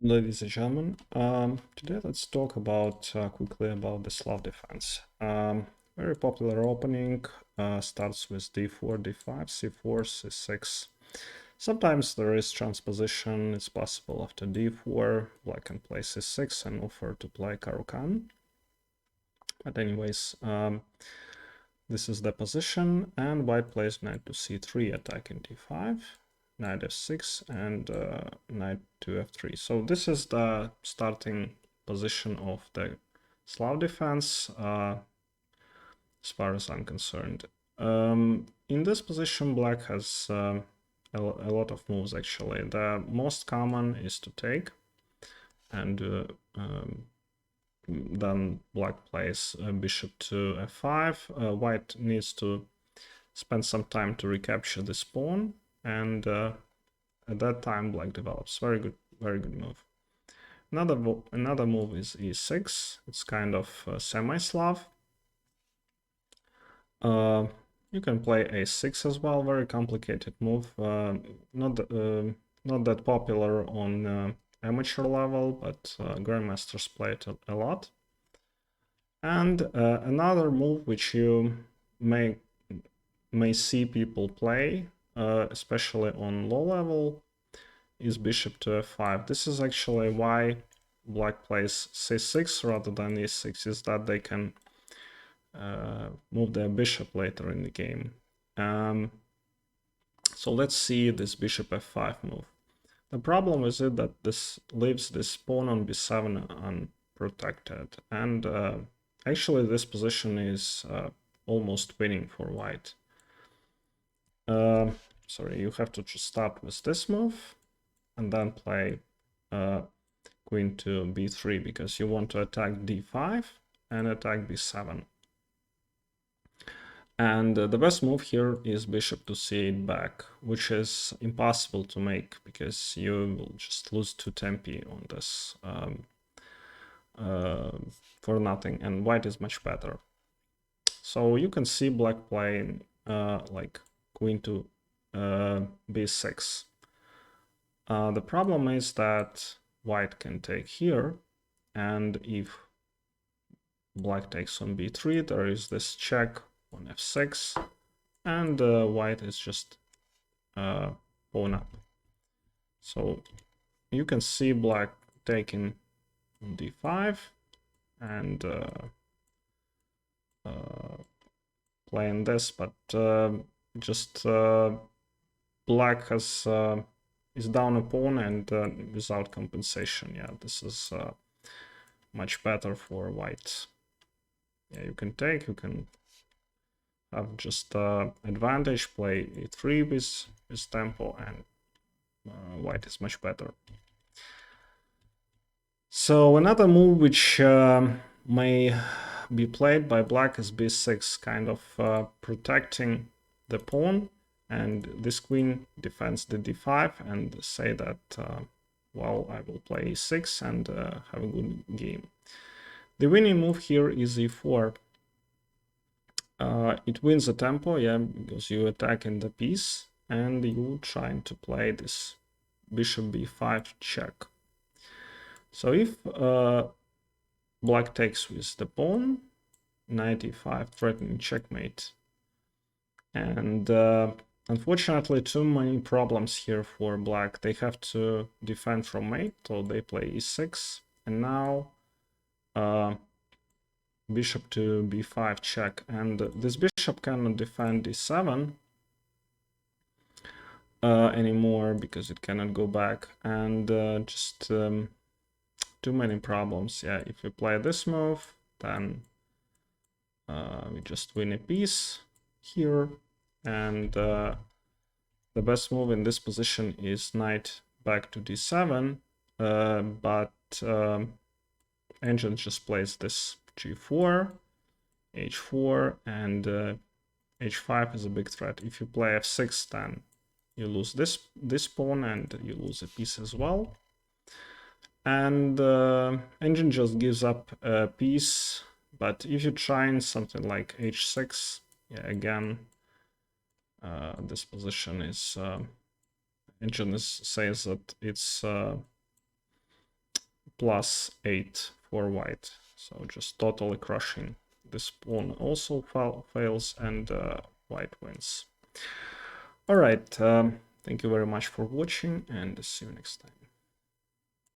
Ladies and gentlemen, today let's talk about quickly about the Slav defense. Very popular opening, starts with d4, d5, c4, c6. Sometimes there is transposition. It's possible after d4, black can play c6 and offer to play Caro-Kann. But anyways, this is the position, and white plays knight to c3, attacking d5. Knight f6 and knight to f3. So this is the starting position of the Slav defense, as far as I'm concerned. In this position, black has a lot of moves actually. The most common is to take, and then black plays bishop to f5. White needs to spend some time to recapture this pawn, and at that time black develops. Very good move. Another move is e6. It's kind of semi-Slav. You can play a6 as well. Very complicated move. Not that popular on amateur level, but grandmasters play it a lot. And another move which you may see people play, especially on low level, is bishop to f5. This is actually why black plays c6 rather than e6, is that they can move their bishop later in the game. So let's see this bishop f5 move. The problem is that this leaves this pawn on b7 unprotected, and actually this position is almost winning for white. Sorry, you have to just start with this move and then play queen to b3, because you want to attack d5 and attack b7. And the best move here is bishop to c8 back, which is impossible to make because you will just lose 2 tempi on this for nothing, and white is much better. So you can see black playing like queen to b6. The problem is that white can take here, and if black takes on b3, there is this check on f6, and white is just pawn up. So you can see black taking on d5 and playing this, but just black has is down a pawn and without compensation. Yeah, this is much better for white. Yeah, you can take, you can have just advantage, play e3 with tempo, and white is much better. So another move which may be played by black is b6, kind of protecting the pawn, and this queen defends the d5 and say that well, I will play e6 and have a good game. The winning move here is e4. It wins the tempo, yeah, because you attack in the piece and you trying to play this bishop b5 check. So if black takes with the pawn, knight e5, threatening checkmate. And unfortunately, too many problems here for black. They have to defend from mate, so they play e6. And now bishop to b5 check. And this bishop cannot defend e7 anymore because it cannot go back. And just too many problems. Yeah, if we play this move, then we just win a piece here. And the best move in this position is knight back to d7, but engine just plays this g4, h4, and h5 is a big threat. If you play f6, then you lose this pawn and you lose a piece as well. And engine just gives up a piece, but if you try something like h6, yeah, again, this position is engine says that it's plus 8 for white. So just totally crushing. This pawn also fails, and white wins. All right, thank you very much for watching, and see you next time.